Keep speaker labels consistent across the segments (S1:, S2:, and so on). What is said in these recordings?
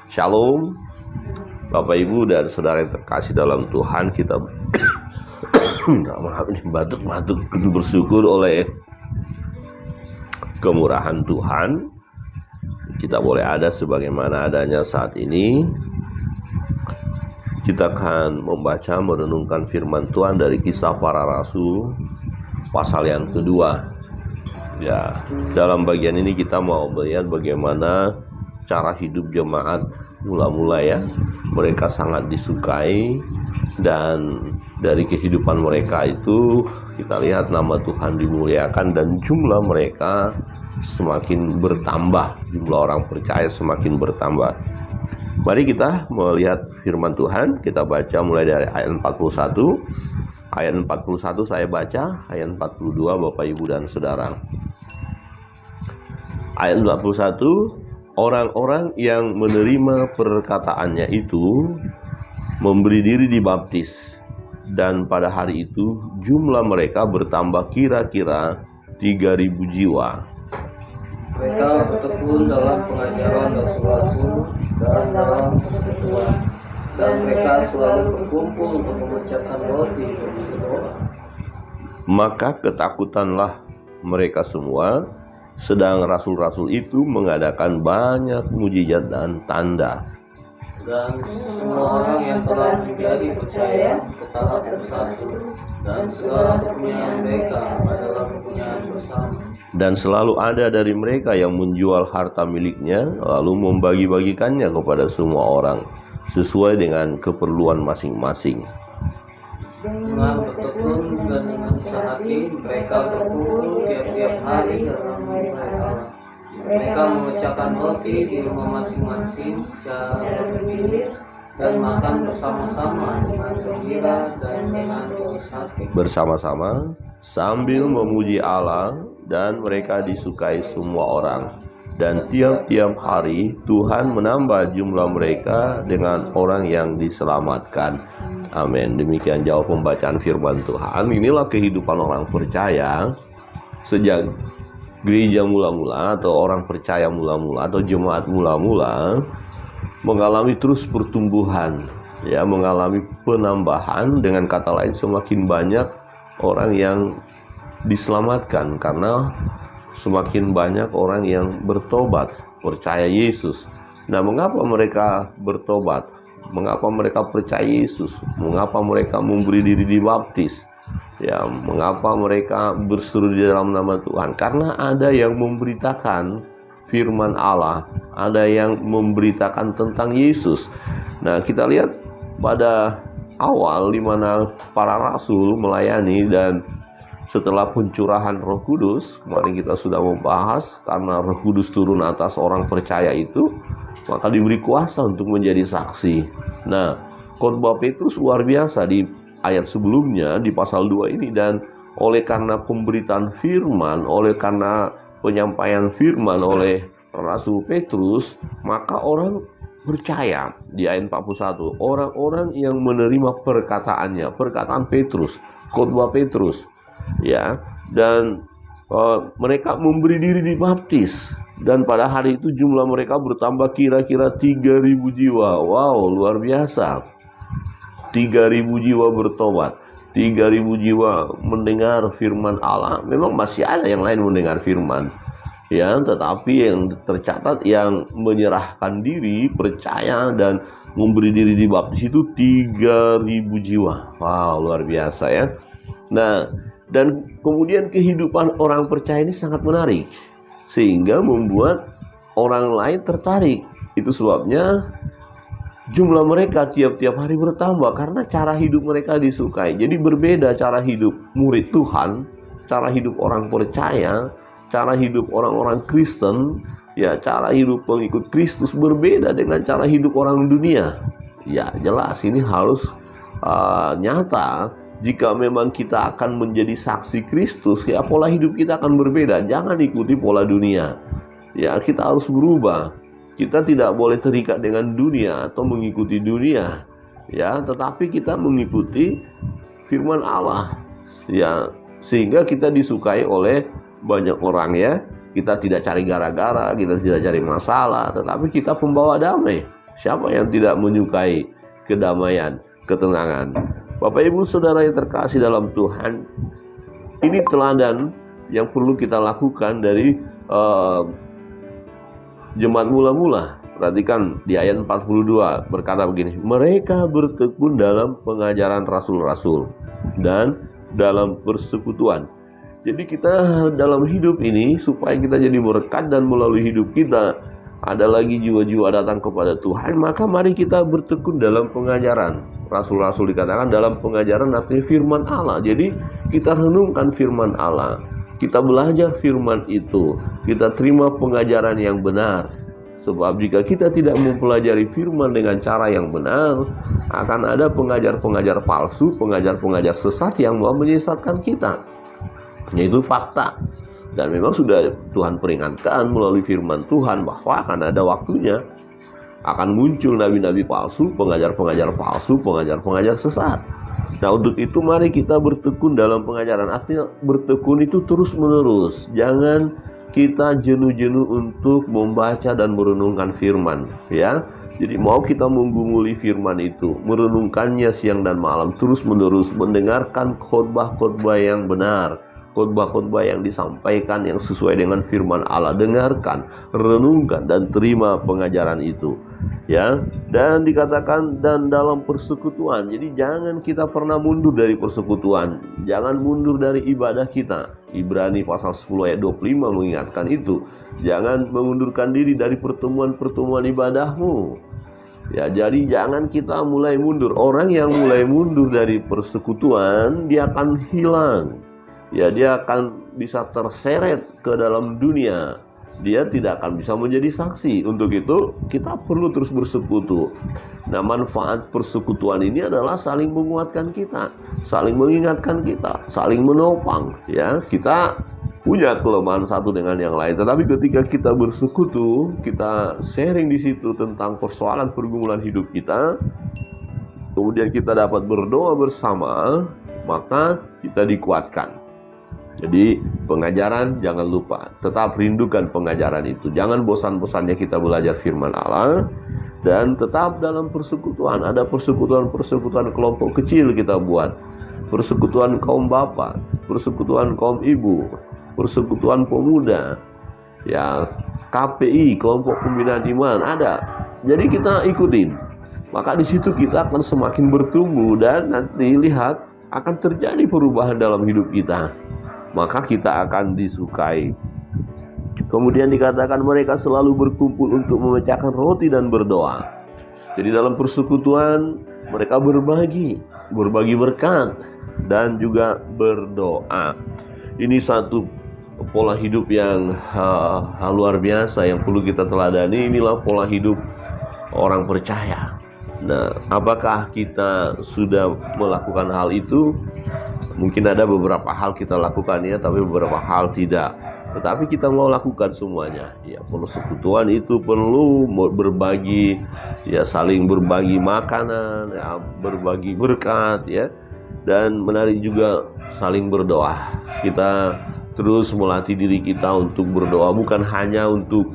S1: Shalom, Bapak Ibu dan saudara yang terkasih dalam Tuhan. Kita maaf nih, batuk-batuk. Bersyukur oleh kemurahan Tuhan kita boleh ada sebagaimana adanya saat ini. Kita akan membaca merenungkan firman Tuhan dari Kisah Para Rasul pasal yang kedua. Ya, dalam bagian ini kita mau melihat bagaimana cara hidup jemaat mula-mula ya. Mereka sangat disukai, dan dari kehidupan mereka itu kita lihat nama Tuhan dimuliakan dan jumlah mereka semakin bertambah, jumlah orang percaya semakin bertambah. Mari kita melihat firman Tuhan. Kita baca mulai dari ayat 41. Ayat 41 saya baca, ayat 42 Bapak Ibu dan Saudara. Ayat 41, orang-orang yang menerima perkataannya itu memberi diri dibaptis, dan pada hari itu jumlah mereka bertambah kira-kira 3.000 jiwa.
S2: Mereka bertekun dalam pengajaran rasul-rasul dan dalam persekutuan, dan mereka selalu berkumpul untuk memecahkan roti dan berdoa.
S1: Maka ketakutanlah mereka semua, sedang rasul-rasul itu mengadakan banyak mujizat dan tanda.
S2: Dan semua orang yang telah menjadi percaya tetap bersatu, dan segala kepunyaan mereka adalah kepunyaan bersama.
S1: Dan selalu ada dari mereka yang menjual harta miliknya, lalu membagi-bagikannya kepada semua orang, sesuai dengan keperluan masing-masing.
S2: Dengan bertekun dan dengan sehati, mereka berkumpul tiap-tiap hari dalam rumah Allah. Mereka memecahkan roti di rumah masing-masing secara bergilir dan makan bersama-sama dengan gembira dan dengan tulus hati.
S1: Bersama-sama sambil memuji Allah, dan mereka disukai semua orang. Dan tiap-tiap hari Tuhan menambah jumlah mereka dengan orang yang diselamatkan. Amin. Demikian jauh pembacaan firman Tuhan. Inilah kehidupan orang percaya sejak gereja mula-mula atau orang percaya mula-mula atau jemaat mula-mula mengalami terus pertumbuhan, ya, mengalami penambahan. Dengan kata lain, semakin banyak orang yang diselamatkan karena semakin banyak orang yang bertobat, percaya Yesus. Nah, mengapa mereka bertobat? Mengapa mereka percaya Yesus? Mengapa mereka memberi diri dibaptis? Ya, mengapa mereka berseru di dalam nama Tuhan? Karena ada yang memberitakan firman Allah, ada yang memberitakan tentang Yesus. Nah, kita lihat pada awal di mana para rasul melayani, dan setelah pencurahan Roh Kudus, kemarin kita sudah membahas, karena Roh Kudus turun atas orang percaya itu, maka diberi kuasa untuk menjadi saksi. Nah, khotbah Petrus luar biasa di ayat sebelumnya, di pasal 2 ini. Dan oleh karena pemberitaan firman, oleh karena penyampaian firman oleh Rasul Petrus, maka orang percaya. Di ayat 41, orang-orang yang menerima perkataannya, perkataan Petrus, khotbah Petrus, ya, dan mereka memberi diri dibaptis, dan pada hari itu jumlah mereka bertambah kira-kira 3.000 jiwa. Wow, luar biasa. 3.000 jiwa bertobat, 3.000 jiwa mendengar firman Allah. Memang masih ada yang lain mendengar firman, ya, tetapi yang tercatat yang menyerahkan diri, percaya dan memberi diri dibaptis itu 3.000 jiwa. Wow, luar biasa ya. Nah, dan kemudian kehidupan orang percaya ini sangat menarik, sehingga membuat orang lain tertarik. Itu sebabnya jumlah mereka tiap-tiap hari bertambah, karena cara hidup mereka disukai. Jadi berbeda cara hidup murid Tuhan, cara hidup orang percaya, cara hidup orang-orang Kristen, ya, cara hidup pengikut Kristus berbeda dengan cara hidup orang dunia. Ya, jelas ini harus nyata. Jika memang kita akan menjadi saksi Kristus, ya, pola hidup kita akan berbeda. Jangan ikuti pola dunia. Ya, kita harus berubah. Kita tidak boleh terikat dengan dunia atau mengikuti dunia, ya, tetapi kita mengikuti firman Allah, ya, sehingga kita disukai oleh banyak orang, ya. Kita tidak cari gara-gara, kita tidak cari masalah, tetapi kita pembawa damai. Siapa yang tidak menyukai kedamaian, ketenangan? Bapak Ibu Saudara yang terkasih dalam Tuhan, ini teladan yang perlu kita lakukan dari jemaat mula-mula. Perhatikan di ayat 42 berkata begini, mereka bertekun dalam pengajaran rasul-rasul dan dalam persekutuan. Jadi kita dalam hidup ini, supaya kita jadi berkat dan melalui hidup kita ada lagi jiwa-jiwa datang kepada Tuhan, maka mari kita bertekun dalam pengajaran. Rasul-rasul dikatakan dalam pengajaran artinya firman Allah. Jadi kita renungkan firman Allah, kita belajar firman itu, kita terima pengajaran yang benar. Sebab jika kita tidak mempelajari firman dengan cara yang benar, akan ada pengajar-pengajar palsu, pengajar-pengajar sesat yang mau menyesatkan kita. Yaitu fakta. Dan memang sudah Tuhan peringatkan melalui firman Tuhan bahwa akan ada waktunya akan muncul nabi-nabi palsu, pengajar-pengajar palsu, pengajar-pengajar sesat. Nah, untuk itu mari kita bertekun dalam pengajaran. Artinya bertekun itu terus-menerus. Jangan kita jenuh-jenuh untuk membaca dan merenungkan firman, ya. Jadi mau kita menggumuli firman itu, merenungkannya siang dan malam, terus-menerus mendengarkan khotbah-khotbah yang benar, khotbah-khotbah yang disampaikan yang sesuai dengan firman Allah. Dengarkan, renungkan, dan terima pengajaran itu, ya. Dan dikatakan dan dalam persekutuan. Jadi jangan kita pernah mundur dari persekutuan, jangan mundur dari ibadah kita. Ibrani pasal 10 ayat 25 mengingatkan itu. Jangan mengundurkan diri dari pertemuan-pertemuan ibadahmu. Ya, jadi jangan kita mulai mundur. Orang yang mulai mundur dari persekutuan, dia akan hilang. Ya, dia akan bisa terseret ke dalam dunia. Dia tidak akan bisa menjadi saksi. Untuk itu kita perlu terus bersekutu. Nah, manfaat persekutuan ini adalah saling menguatkan kita, saling mengingatkan kita, saling menopang. Ya, kita punya kelemahan satu dengan yang lain, tetapi ketika kita bersekutu, kita sharing di situ tentang persoalan pergumulan hidup kita, kemudian kita dapat berdoa bersama, maka kita dikuatkan. Jadi pengajaran jangan lupa, tetap rindukan pengajaran itu. Jangan bosan-bosannya kita belajar firman Allah, dan tetap dalam persekutuan. Ada persekutuan-persekutuan kelompok kecil kita buat, persekutuan kaum bapak, persekutuan kaum ibu, persekutuan pemuda, ya, KPI, kelompok pembinaan iman ada. Jadi kita ikutin, maka di situ kita akan semakin bertumbuh dan nanti lihat akan terjadi perubahan dalam hidup kita. Maka kita akan disukai. Kemudian dikatakan mereka selalu berkumpul untuk memecahkan roti dan berdoa. Jadi dalam persekutuan mereka berbagi berkat dan juga berdoa. Ini satu pola hidup yang luar biasa yang perlu kita teladani. Inilah pola hidup orang percaya. Nah, apakah kita sudah melakukan hal itu? Mungkin ada beberapa hal kita lakukan, ya, tapi beberapa hal tidak. Tetapi kita mau lakukan semuanya. Ya, persekutuan itu perlu berbagi, ya, saling berbagi makanan, ya, berbagi berkat, ya, dan menarik juga saling berdoa. Kita terus melatih diri kita untuk berdoa, bukan hanya untuk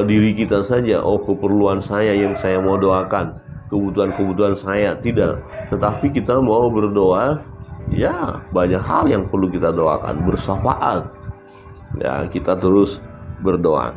S1: diri kita saja. Oh, keperluan saya yang saya mau doakan, kebutuhan-kebutuhan saya, tidak. Tetapi kita mau berdoa. Ya, banyak hal yang perlu kita doakan, bersyafaat. Ya, kita terus berdoa.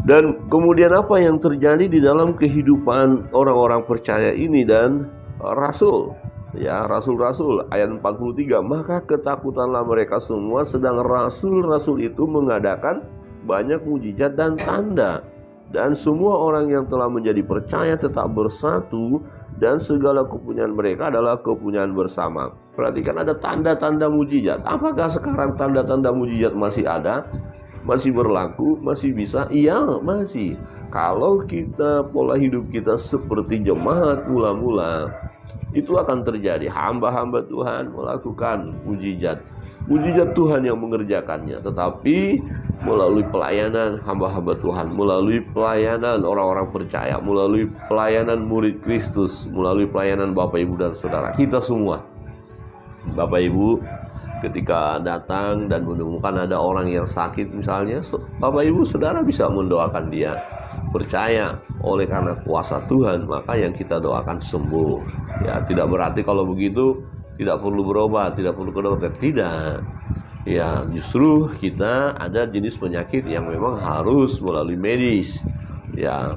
S1: Dan kemudian apa yang terjadi di dalam kehidupan orang-orang percaya ini dan rasul? Ya, rasul-rasul ayat 43, maka ketakutanlah mereka semua, sedang rasul-rasul itu mengadakan banyak mujizat dan tanda. Dan semua orang yang telah menjadi percaya tetap bersatu, dan segala kepunyaan mereka adalah kepunyaan bersama. Perhatikan, ada tanda-tanda mujizat. Apakah sekarang tanda-tanda mujizat masih ada? Masih berlaku? Masih bisa? Iya, masih. Kalau kita pola hidup kita seperti jemaat mula-mula, itu akan terjadi. Hamba-hamba Tuhan melakukan mujizat. Mujizat Tuhan yang mengerjakannya, tetapi melalui pelayanan hamba-hamba Tuhan, melalui pelayanan orang-orang percaya, melalui pelayanan murid Kristus, melalui pelayanan Bapak Ibu dan Saudara kita semua. Bapak Ibu, ketika datang dan menemukan ada orang yang sakit misalnya, Bapak Ibu Saudara bisa mendoakan dia. Percaya oleh karena kuasa Tuhan, maka yang kita doakan sembuh. Ya, tidak berarti kalau begitu tidak perlu berobat, tidak perlu ke dokter, tidak. Ya, justru kita ada jenis penyakit yang memang harus melalui medis. Ya,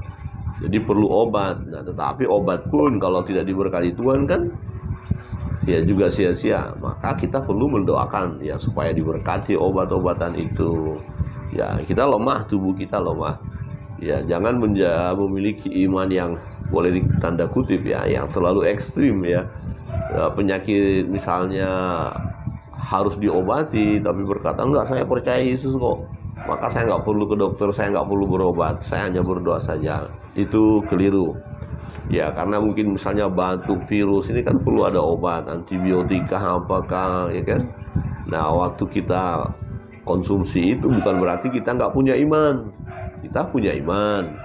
S1: jadi perlu obat. Nah, tetapi obat pun kalau tidak diberkati Tuhan kan ya juga sia-sia. Maka kita perlu mendoakan ya supaya diberkati obat-obatan itu. Ya, kita lemah, tubuh kita lemah. Ya, jangan memiliki iman yang boleh ditanda kutip ya, yang terlalu ekstrim ya. Penyakit misalnya harus diobati tapi berkata enggak, saya percaya Yesus kok, maka saya nggak perlu ke dokter, saya nggak perlu berobat, saya hanya berdoa saja. Itu keliru ya, karena mungkin misalnya batuk, virus ini kan perlu ada obat, antibiotika apakah ya kan. Nah, waktu kita konsumsi itu bukan berarti kita nggak punya iman. Kita punya iman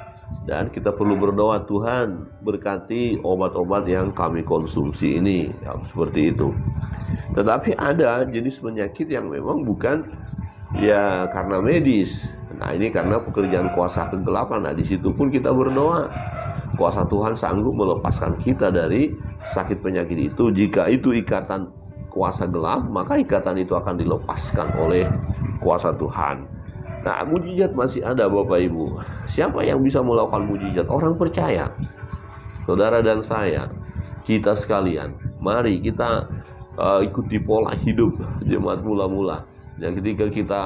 S1: dan kita perlu berdoa, Tuhan berkati obat-obat yang kami konsumsi ini ya, seperti itu. Tetapi ada jenis penyakit yang memang bukan ya karena medis. Nah, ini karena pekerjaan kuasa kegelapan. Nah, di situ pun kita berdoa. Kuasa Tuhan sanggup melepaskan kita dari sakit penyakit itu. Jika itu ikatan kuasa gelap, maka ikatan itu akan dilepaskan oleh kuasa Tuhan. Nah, mujizat masih ada Bapak Ibu. Siapa yang bisa melakukan mujizat? Orang percaya. Saudara dan saya, kita sekalian, mari kita ikuti pola hidup jemaat mula-mula. Dan ketika kita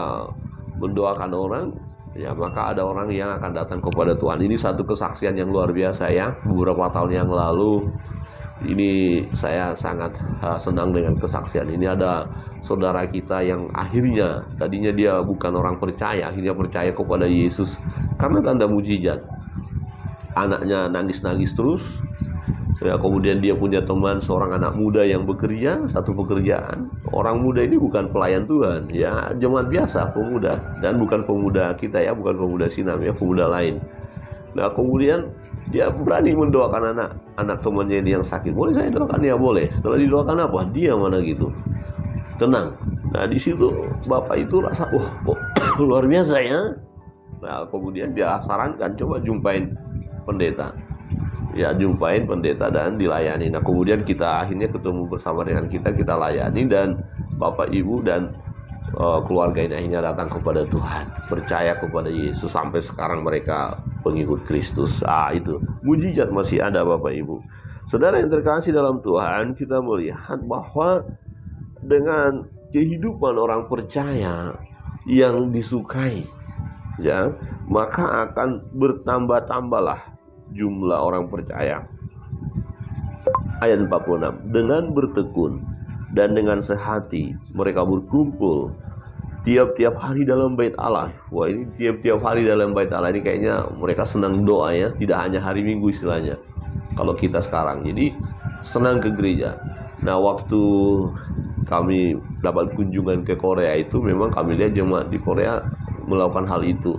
S1: mendoakan orang, ya maka ada orang yang akan datang kepada Tuhan. Ini satu kesaksian yang luar biasa ya. Beberapa tahun yang lalu, ini saya sangat senang dengan kesaksian ini. Ada saudara kita yang akhirnya tadinya dia bukan orang percaya, akhirnya percaya kepada Yesus karena tanda mujizat. Anaknya nangis-nangis terus. Ya, kemudian dia punya teman seorang anak muda yang bekerja, satu pekerjaan. Orang muda ini bukan pelayan Tuhan, ya jemaat biasa, pemuda. Dan bukan pemuda kita ya, bukan pemuda Sinam ya, pemuda lain. Nah, kemudian dia berani mendoakan anak temannya ini yang sakit. Boleh saya doakan? Ya boleh. Setelah didoakan apa? Dia mana gitu, tenang. Nah, di situ bapak itu rasa wah kok luar biasa ya. Nah, kemudian dia sarankan coba jumpain pendeta. Ya, jumpain pendeta dan dilayani. Nah, kemudian kita akhirnya ketemu bersama dengan kita layani, dan bapak ibu dan keluarga ini akhirnya datang kepada Tuhan, percaya kepada Yesus. Sampai sekarang mereka pengikut Kristus. Itu mujizat masih ada Bapak Ibu. Saudara yang terkasih dalam Tuhan, kita melihat bahwa dengan kehidupan orang percaya yang disukai ya, maka akan bertambah-tambahlah jumlah orang percaya. Ayat 46, dengan bertekun dan dengan sehati mereka berkumpul tiap-tiap hari dalam bait Allah. Wah, ini tiap-tiap hari dalam bait Allah ini kayaknya mereka senang doa ya, tidak hanya hari Minggu istilahnya. Kalau kita sekarang jadi senang ke gereja. Nah, waktu kami dapat kunjungan ke Korea itu memang kami lihat jemaat di Korea melakukan hal itu.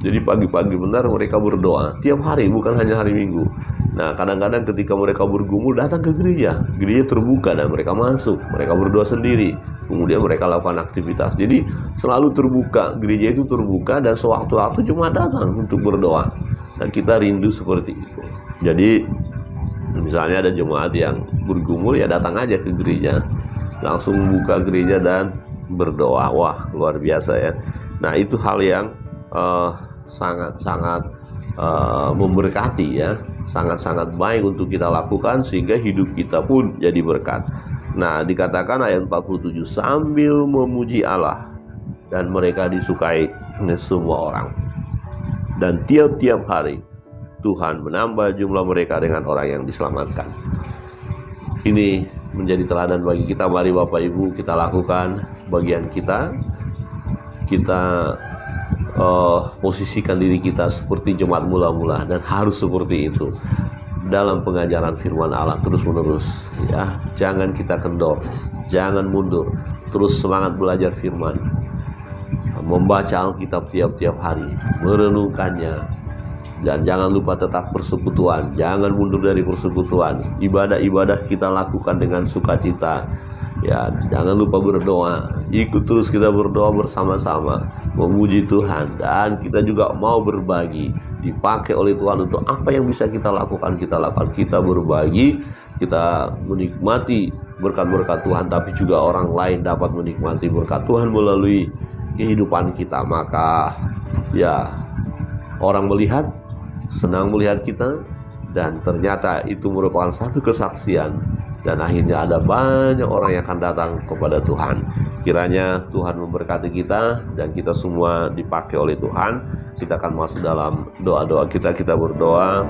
S1: Jadi pagi-pagi benar mereka berdoa tiap hari, bukan hanya hari Minggu. Nah, kadang-kadang ketika mereka bergumul datang ke gereja terbuka dan mereka masuk, mereka berdoa sendiri. Kemudian mereka lakukan aktivitas. Jadi selalu terbuka, gereja itu terbuka dan sewaktu-waktu jemaat datang untuk berdoa. Dan kita rindu seperti itu. Jadi misalnya ada jemaat yang bergumul ya datang aja ke gereja, langsung buka gereja dan berdoa. Wah, luar biasa ya. Nah, itu hal yang sangat-sangat memberkati ya, sangat-sangat baik untuk kita lakukan sehingga hidup kita pun jadi berkat. Nah, dikatakan ayat 47, sambil memuji Allah dan mereka disukai oleh semua orang, dan tiap-tiap hari Tuhan menambah jumlah mereka dengan orang yang diselamatkan. Ini menjadi teladan bagi kita. Mari Bapak Ibu kita lakukan bagian kita. Kita posisikan diri kita seperti jemaat mula-mula, dan harus seperti itu dalam pengajaran firman Allah terus-menerus ya. Jangan kita kendor, jangan mundur, terus semangat belajar firman, membaca Alkitab tiap-tiap hari, merenungkannya, dan jangan lupa tetap persekutuan, jangan mundur dari persekutuan. Ibadah-ibadah kita lakukan dengan sukacita, Ya, jangan lupa berdoa. Ikut terus kita berdoa bersama-sama, memuji Tuhan, dan kita juga mau berbagi. Dipakai oleh Tuhan untuk apa yang bisa kita lakukan, kita lakukan. Kita berbagi, kita menikmati berkat-berkat Tuhan, tapi juga orang lain dapat menikmati berkat Tuhan melalui kehidupan kita. Maka ya, orang melihat, senang melihat kita, dan ternyata itu merupakan satu kesaksian, dan akhirnya ada banyak orang yang akan datang kepada Tuhan. Kiranya Tuhan memberkati kita dan kita semua dipakai oleh Tuhan. Kita akan masuk dalam doa-doa kita berdoa.